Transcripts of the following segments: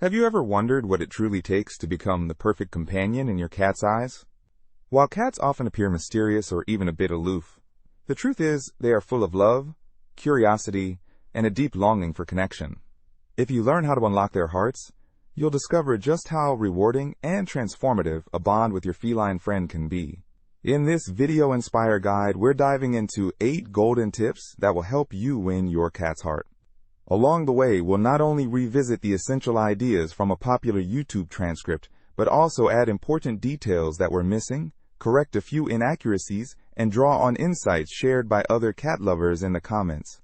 Have you ever wondered what it truly takes to become the perfect companion in your cat's eyes? While cats often appear mysterious or even a bit aloof, the truth is they are full of love, curiosity, and a deep longing for connection. If you learn how to unlock their hearts, you'll discover just how rewarding and transformative a bond with your feline friend can be. In this video-inspired guide, we're diving into 8 golden tips that will help you win your cat's heart. Along the way, we'll not only revisit the essential ideas from a popular YouTube transcript, but also add important details that we're missing, correct a few inaccuracies, and draw on insights shared by other cat lovers in the comments.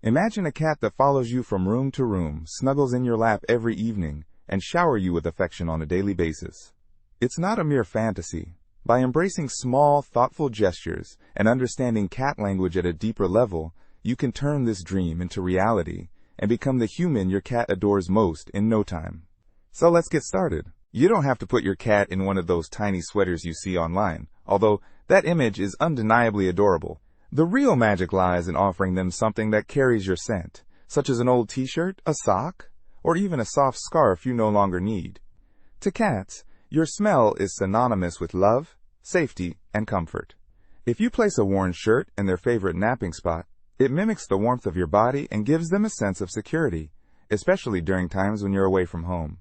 Imagine a cat that follows you from room to room, snuggles in your lap every evening, and showers you with affection on a daily basis. It's not a mere fantasy. By embracing small, thoughtful gestures and understanding cat language at a deeper level, you can turn this dream into reality and become the human your cat adores most in no time. So let's get started. You don't have to put your cat in one of those tiny sweaters you see online, although that image is undeniably adorable. The real magic lies in offering them something that carries your scent, such as an old t-shirt, a sock, or even a soft scarf you no longer need. To cats, your smell is synonymous with love, safety, and comfort. If you place a worn shirt in their favorite napping spot, it mimics the warmth of your body and gives them a sense of security, especially during times when you're away from home.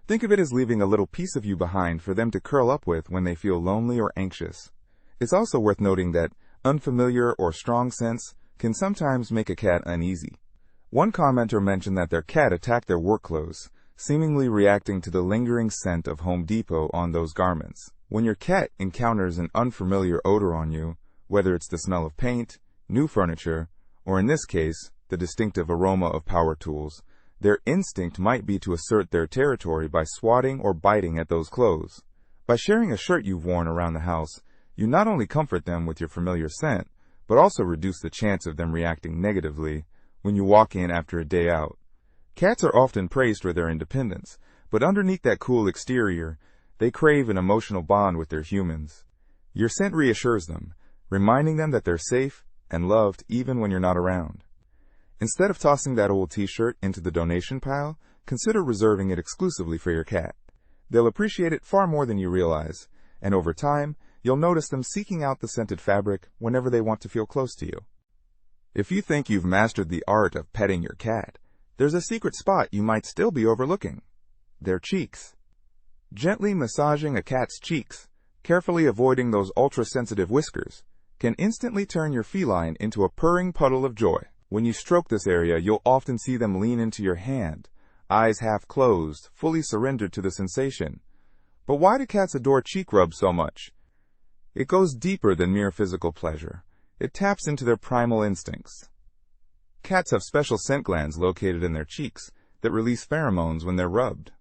Think of it as leaving a little piece of you behind for them to curl up with when they feel lonely or anxious. It's also worth noting that unfamiliar or strong scents can sometimes make a cat uneasy. One commenter mentioned that their cat attacked their work clothes, seemingly reacting to the lingering scent of Home Depot on those garments. When your cat encounters an unfamiliar odor on you, whether it's the smell of paint, new furniture, or in this case, the distinctive aroma of power tools, their instinct might be to assert their territory by swatting or biting at those clothes. By sharing a shirt you've worn around the house, you not only comfort them with your familiar scent, but also reduce the chance of them reacting negatively when you walk in after a day out. Cats are often praised for their independence, but underneath that cool exterior, they crave an emotional bond with their humans. Your scent reassures them, reminding them that they're safe and loved even when you're not around. Instead of tossing that old t-shirt into the donation pile, consider reserving it exclusively for your cat. They'll appreciate it far more than you realize, and over time, you'll notice them seeking out the scented fabric whenever they want to feel close to you. If you think you've mastered the art of petting your cat, there's a secret spot you might still be overlooking: their cheeks. Gently massaging a cat's cheeks, carefully avoiding those ultra-sensitive whiskers, can instantly turn your feline into a purring puddle of joy. When you stroke this area, you'll often see them lean into your hand, eyes half closed, fully surrendered to the sensation. But why do cats adore cheek rubs so much? It goes deeper than mere physical pleasure. It taps into their primal instincts. Cats have special scent glands located in their cheeks that release pheromones when they're rubbed.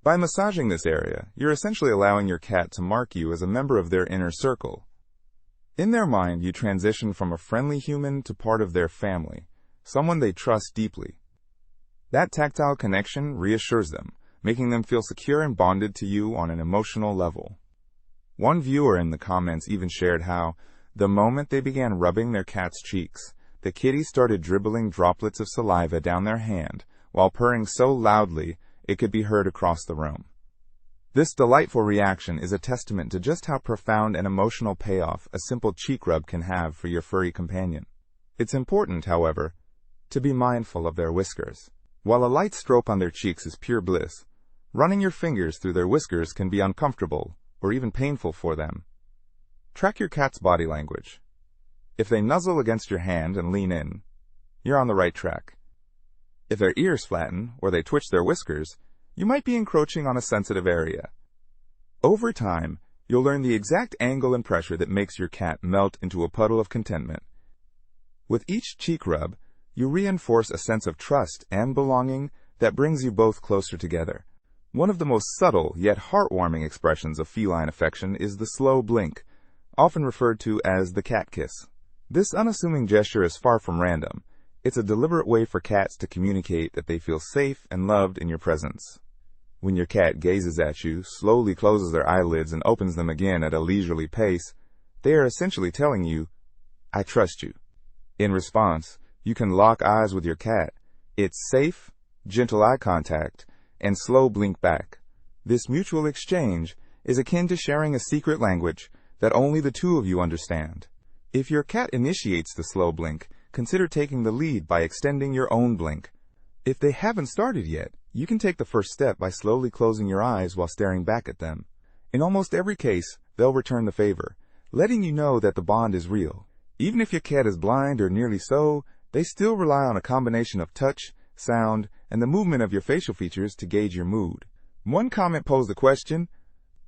By massaging this area, you're essentially allowing your cat to mark you as a member of their inner circle. In their mind, you transition from a friendly human to part of their family, someone they trust deeply. That tactile connection reassures them, making them feel secure and bonded to you on an emotional level. One viewer in the comments even shared how, the moment they began rubbing their cat's cheeks, the kitty started dribbling droplets of saliva down their hand, while purring so loudly it could be heard across the room. This delightful reaction is a testament to just how profound an emotional payoff a simple cheek rub can have for your furry companion. It's important, however, to be mindful of their whiskers. While a light stroke on their cheeks is pure bliss, running your fingers through their whiskers can be uncomfortable or even painful for them. Track your cat's body language. If they nuzzle against your hand and lean in, you're on the right track. If their ears flatten or they twitch their whiskers, you might be encroaching on a sensitive area. Over time, you'll learn the exact angle and pressure that makes your cat melt into a puddle of contentment. With each cheek rub, you reinforce a sense of trust and belonging that brings you both closer together. One of the most subtle yet heartwarming expressions of feline affection is the slow blink, often referred to as the cat kiss. This unassuming gesture is far from random. It's a deliberate way for cats to communicate that they feel safe and loved in your presence. When your cat gazes at you, slowly closes their eyelids and opens them again at a leisurely pace, they are essentially telling you, "I trust you." In response, you can lock eyes with your cat. It's safe, gentle eye contact, and slow blink back. This mutual exchange is akin to sharing a secret language that only the two of you understand. If your cat initiates the slow blink, consider taking the lead by extending your own blink. If they haven't started yet, you can take the first step by slowly closing your eyes while staring back at them. In almost every case, they'll return the favor, letting you know that the bond is real. Even if your cat is blind or nearly so, they still rely on a combination of touch, sound, and the movement of your facial features to gauge your mood. One comment posed the question,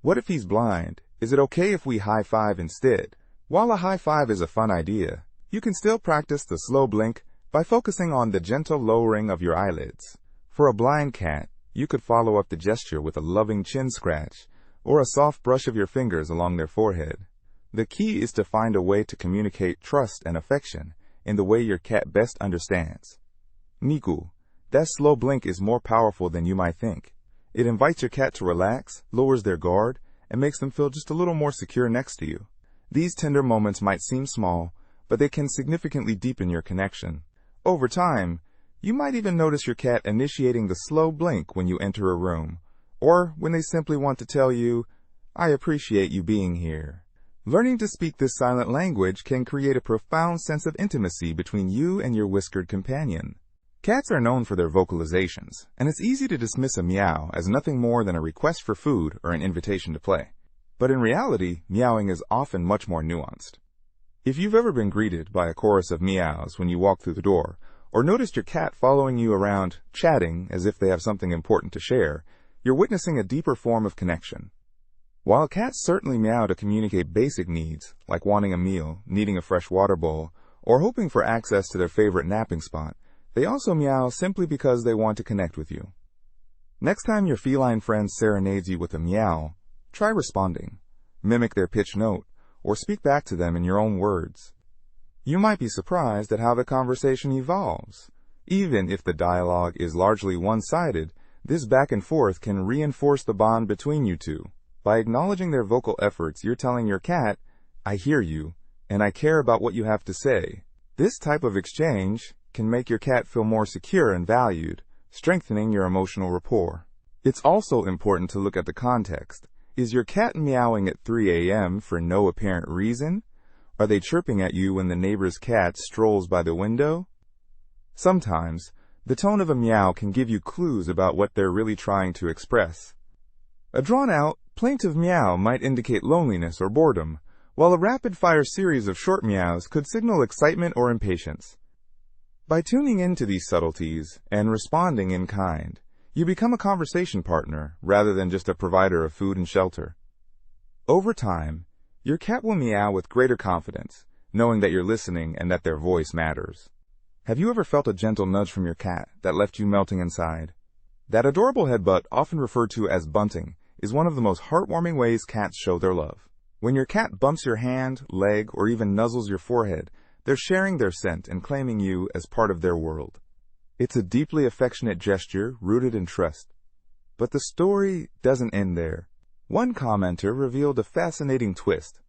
what if he's blind? Is it okay if we high-five instead? While a high-five is a fun idea, you can still practice the slow blink by focusing on the gentle lowering of your eyelids. For a blind cat, you could follow up the gesture with a loving chin scratch or a soft brush of your fingers along their forehead. The key is to find a way to communicate trust and affection in the way your cat best understands. Niku, that slow blink is more powerful than you might think. It invites your cat to relax, lowers their guard, and makes them feel just a little more secure next to you. These tender moments might seem small, but they can significantly deepen your connection. Over time, you might even notice your cat initiating the slow blink when you enter a room, or when they simply want to tell you, I appreciate you being here. Learning to speak this silent language can create a profound sense of intimacy between you and your whiskered companion. Cats are known for their vocalizations, and it's easy to dismiss a meow as nothing more than a request for food or an invitation to play. But in reality, meowing is often much more nuanced. If you've ever been greeted by a chorus of meows when you walk through the door, or noticed your cat following you around, chatting as if they have something important to share, you're witnessing a deeper form of connection. While cats certainly meow to communicate basic needs, like wanting a meal, needing a fresh water bowl, or hoping for access to their favorite napping spot, they also meow simply because they want to connect with you. Next time your feline friend serenades you with a meow, try responding. Mimic their pitch note, or speak back to them in your own words. You might be surprised at how the conversation evolves. Even if the dialogue is largely one-sided, this back and forth can reinforce the bond between you two. By acknowledging their vocal efforts, you're telling your cat, I hear you, and I care about what you have to say. This type of exchange can make your cat feel more secure and valued, strengthening your emotional rapport. It's also important to look at the context. Is your cat meowing at 3 a.m. for no apparent reason? Are they chirping at you when the neighbor's cat strolls by the window? Sometimes, the tone of a meow can give you clues about what they're really trying to express. A drawn-out, plaintive meow might indicate loneliness or boredom, while a rapid-fire series of short meows could signal excitement or impatience. By tuning into these subtleties and responding in kind, you become a conversation partner rather than just a provider of food and shelter. Over time, your cat will meow with greater confidence, knowing that you're listening and that their voice matters. Have you ever felt a gentle nudge from your cat that left you melting inside? That adorable headbutt, often referred to as bunting, is one of the most heartwarming ways cats show their love. When your cat bumps your hand, leg, or even nuzzles your forehead, they're sharing their scent and claiming you as part of their world. It's a deeply affectionate gesture rooted in trust. But the story doesn't end there. One commenter revealed a fascinating twist.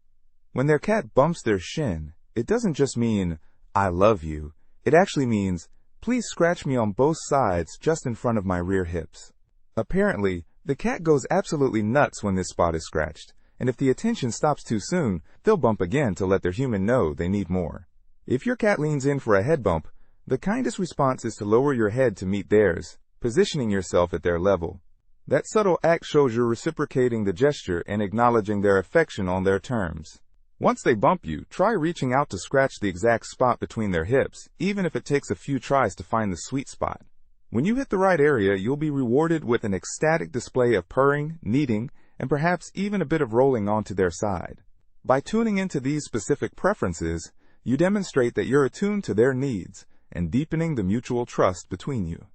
When their cat bumps their shin, it doesn't just mean, I love you. It actually means, please scratch me on both sides just in front of my rear hips. Apparently, the cat goes absolutely nuts when this spot is scratched, and if the attention stops too soon, they'll bump again to let their human know they need more. If your cat leans in for a head bump, the kindest response is to lower your head to meet theirs, positioning yourself at their level. That subtle act shows you're reciprocating the gesture and acknowledging their affection on their terms. Once they bump you, try reaching out to scratch the exact spot between their hips, even if it takes a few tries to find the sweet spot. When you hit the right area, you'll be rewarded with an ecstatic display of purring, kneading, and perhaps even a bit of rolling onto their side. By tuning into these specific preferences, you demonstrate that you're attuned to their needs and deepening the mutual trust between you.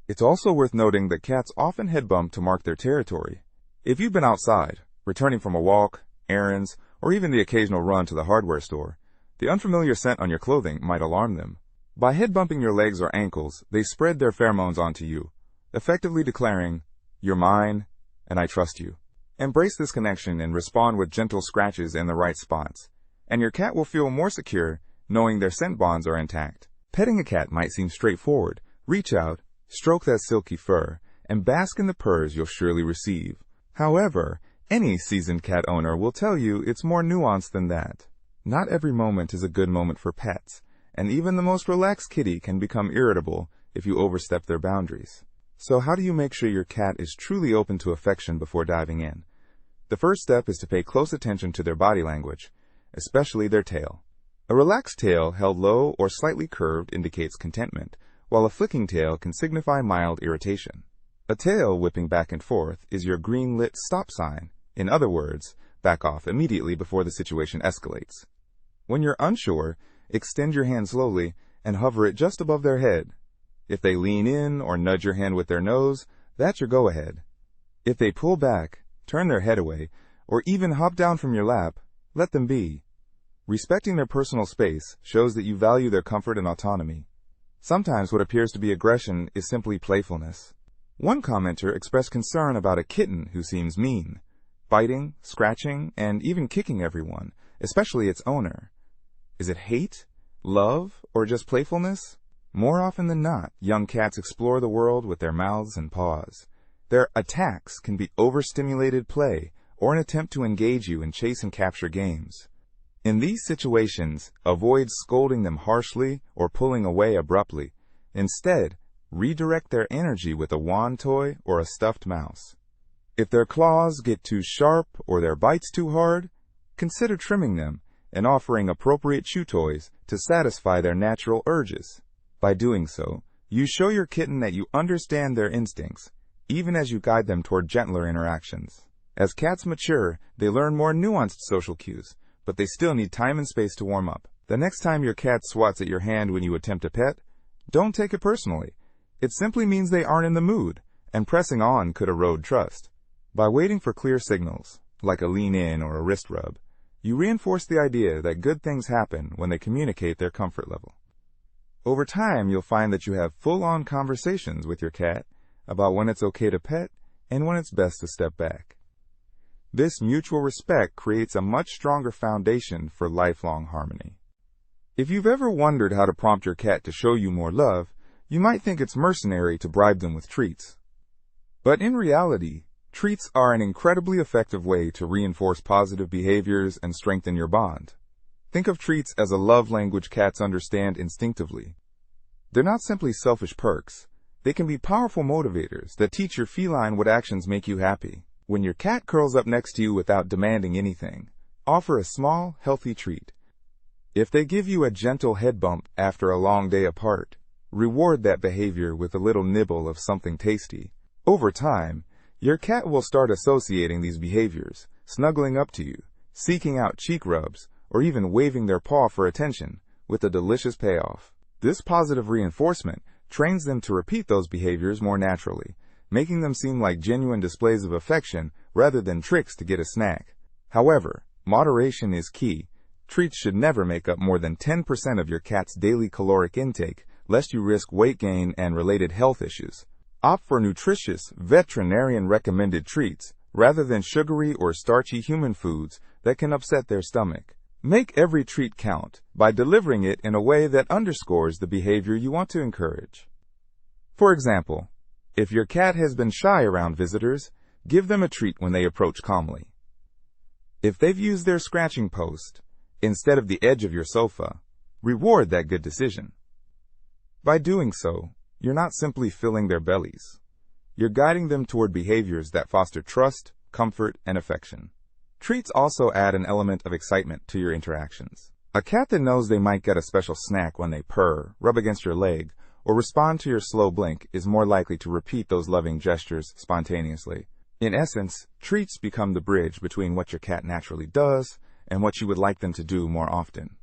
It's also worth noting that cats often head bump to mark their territory. If you've been outside, returning from a walk, errands, or even the occasional run to the hardware store, the unfamiliar scent on your clothing might alarm them. By head bumping your legs or ankles, they spread their pheromones onto you, effectively declaring, you're mine, and I trust you. Embrace this connection and respond with gentle scratches in the right spots, and your cat will feel more secure knowing their scent bonds are intact. Petting a cat might seem straightforward. Reach out, stroke that silky fur, and bask in the purrs you'll surely receive. However, any seasoned cat owner will tell you it's more nuanced than that. Not every moment is a good moment for pets, and even the most relaxed kitty can become irritable if you overstep their boundaries. So how do you make sure your cat is truly open to affection before diving in? The first step is to pay close attention to their body language, especially their tail. A relaxed tail held low or slightly curved indicates contentment, while a flicking tail can signify mild irritation. A tail whipping back and forth is your green-lit stop sign. In other words, back off immediately before the situation escalates. When you're unsure, extend your hand slowly and hover it just above their head. If they lean in or nudge your hand with their nose, that's your go-ahead. If they pull back, turn their head away, or even hop down from your lap, let them be. Respecting their personal space shows that you value their comfort and autonomy. Sometimes what appears to be aggression is simply playfulness. One commenter expressed concern about a kitten who seems mean, biting, scratching, and even kicking everyone, especially its owner. Is it hate, love, or just playfulness? More often than not, young cats explore the world with their mouths and paws. Their attacks can be overstimulated play or an attempt to engage you in chase and capture games. In these situations, avoid scolding them harshly or pulling away abruptly. Instead, redirect their energy with a wand toy or a stuffed mouse. If their claws get too sharp or their bites too hard, consider trimming them and offering appropriate chew toys to satisfy their natural urges. By doing so, you show your kitten that you understand their instincts, even as you guide them toward gentler interactions. As cats mature, they learn more nuanced social cues, but they still need time and space to warm up. The next time your cat swats at your hand when you attempt a pet, don't take it personally. It simply means they aren't in the mood, and pressing on could erode trust. By waiting for clear signals, like a lean in or a wrist rub, you reinforce the idea that good things happen when they communicate their comfort level. Over time, you'll find that you have full-on conversations with your cat about when it's okay to pet and when it's best to step back. This mutual respect creates a much stronger foundation for lifelong harmony. If you've ever wondered how to prompt your cat to show you more love, you might think it's mercenary to bribe them with treats. But in reality, treats are an incredibly effective way to reinforce positive behaviors and strengthen your bond. Think of treats as a love language cats understand instinctively. They're not simply selfish perks. They can be powerful motivators that teach your feline what actions make you happy. When your cat curls up next to you without demanding anything, offer a small, healthy treat. If they give you a gentle head bump after a long day apart, reward that behavior with a little nibble of something tasty. Over time, your cat will start associating these behaviors, snuggling up to you, seeking out cheek rubs, or even waving their paw for attention, with a delicious payoff. This positive reinforcement trains them to repeat those behaviors more naturally, making them seem like genuine displays of affection rather than tricks to get a snack. However, moderation is key. Treats should never make up more than 10% of your cat's daily caloric intake, lest you risk weight gain and related health issues. Opt for nutritious, veterinarian-recommended treats, rather than sugary or starchy human foods that can upset their stomach. Make every treat count by delivering it in a way that underscores the behavior you want to encourage. For example, if your cat has been shy around visitors, give them a treat when they approach calmly. If they've used their scratching post instead of the edge of your sofa, reward that good decision. By doing so, you're not simply filling their bellies. You're guiding them toward behaviors that foster trust, comfort, and affection. Treats also add an element of excitement to your interactions. A cat that knows they might get a special snack when they purr, rub against your leg, or respond to your slow blink is more likely to repeat those loving gestures spontaneously. In essence, treats become the bridge between what your cat naturally does and what you would like them to do more often.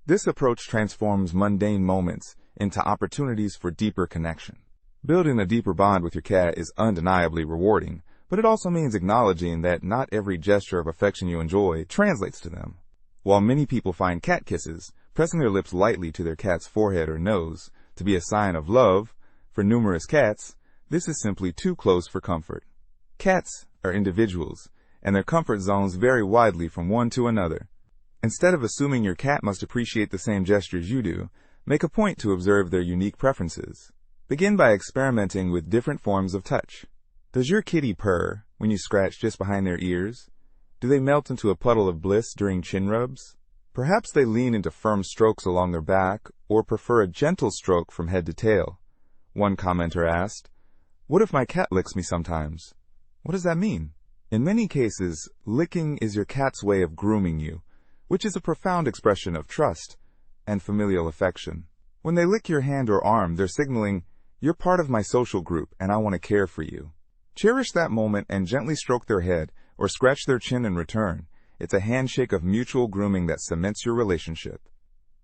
This approach transforms mundane moments into opportunities for deeper connection. Building a deeper bond with your cat is undeniably rewarding, but it also means acknowledging that not every gesture of affection you enjoy translates to them. While many people find cat kisses, pressing their lips lightly to their cat's forehead or nose, to be a sign of love, for numerous cats, this is simply too close for comfort. Cats are individuals, and their comfort zones vary widely from one to another. Instead of assuming your cat must appreciate the same gestures you do, make a point to observe their unique preferences. Begin by experimenting with different forms of touch. Does your kitty purr when you scratch just behind their ears? Do they melt into a puddle of bliss during chin rubs? Perhaps they lean into firm strokes along their back or prefer a gentle stroke from head to tail. One commenter asked, "What if my cat licks me sometimes?" What does that mean? In many cases, licking is your cat's way of grooming you, which is a profound expression of trust and familial affection. When they lick your hand or arm, they're signaling, "You're part of my social group and I want to care for you." Cherish that moment and gently stroke their head or scratch their chin in return. It's a handshake of mutual grooming that cements your relationship.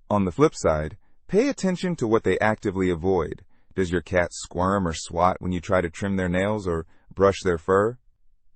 On the flip side, pay attention to what they actively avoid. Does your cat squirm or swat when you try to trim their nails or brush their fur?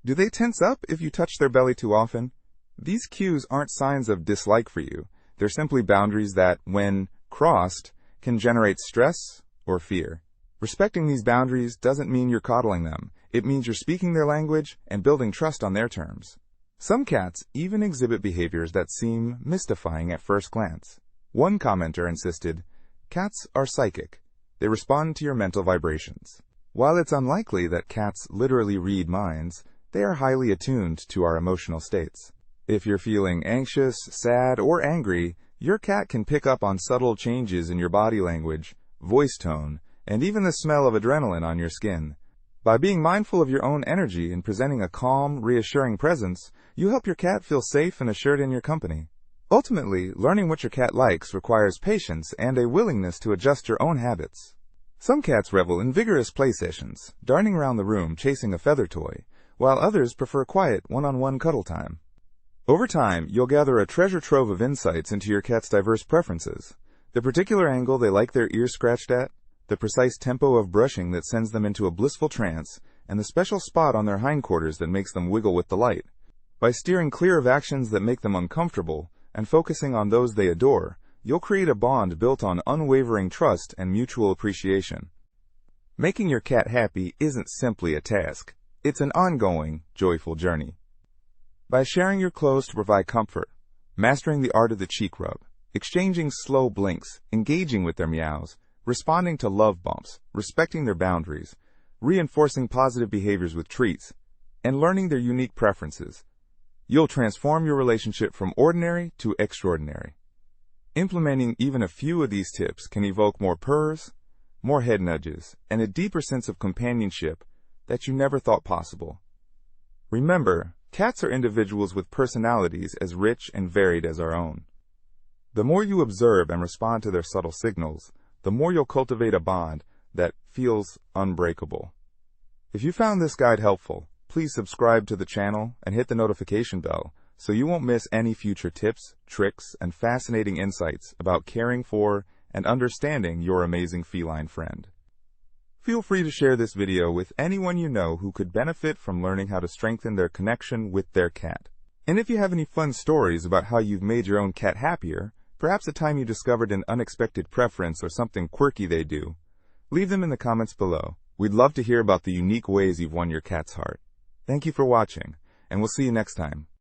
Do they tense up if you touch their belly too often? These cues aren't signs of dislike for you. They're simply boundaries that, when crossed, can generate stress or fear. Respecting these boundaries doesn't mean you're coddling them. It means you're speaking their language and building trust on their terms. Some cats even exhibit behaviors that seem mystifying at first glance. One commenter insisted, "Cats are psychic. They respond to your mental vibrations." While it's unlikely that cats literally read minds, they are highly attuned to our emotional states. If you're feeling anxious, sad, or angry, your cat can pick up on subtle changes in your body language, voice tone, and even the smell of adrenaline on your skin. By being mindful of your own energy and presenting a calm, reassuring presence, you help your cat feel safe and assured in your company. Ultimately, learning what your cat likes requires patience and a willingness to adjust your own habits. Some cats revel in vigorous play sessions, darting around the room chasing a feather toy, while others prefer quiet, one-on-one cuddle time. Over time, you'll gather a treasure trove of insights into your cat's diverse preferences. The particular angle they like their ears scratched at, the precise tempo of brushing that sends them into a blissful trance, and the special spot on their hindquarters that makes them wiggle with delight. By steering clear of actions that make them uncomfortable and focusing on those they adore, you'll create a bond built on unwavering trust and mutual appreciation. Making your cat happy isn't simply a task. It's an ongoing, joyful journey. By sharing your clothes to provide comfort, mastering the art of the cheek rub, exchanging slow blinks, engaging with their meows, responding to love bumps, respecting their boundaries, reinforcing positive behaviors with treats, and learning their unique preferences, you'll transform your relationship from ordinary to extraordinary. Implementing even a few of these tips can evoke more purrs, more head nudges, and a deeper sense of companionship that you never thought possible. Remember, cats are individuals with personalities as rich and varied as our own. The more you observe and respond to their subtle signals, the more you'll cultivate a bond that feels unbreakable. If you found this guide helpful, please subscribe to the channel and hit the notification bell so you won't miss any future tips, tricks, and fascinating insights about caring for and understanding your amazing feline friend. Feel free to share this video with anyone you know who could benefit from learning how to strengthen their connection with their cat. And if you have any fun stories about how you've made your own cat happier, perhaps a time you discovered an unexpected preference or something quirky they do, leave them in the comments below. We'd love to hear about the unique ways you've won your cat's heart. Thank you for watching, and we'll see you next time.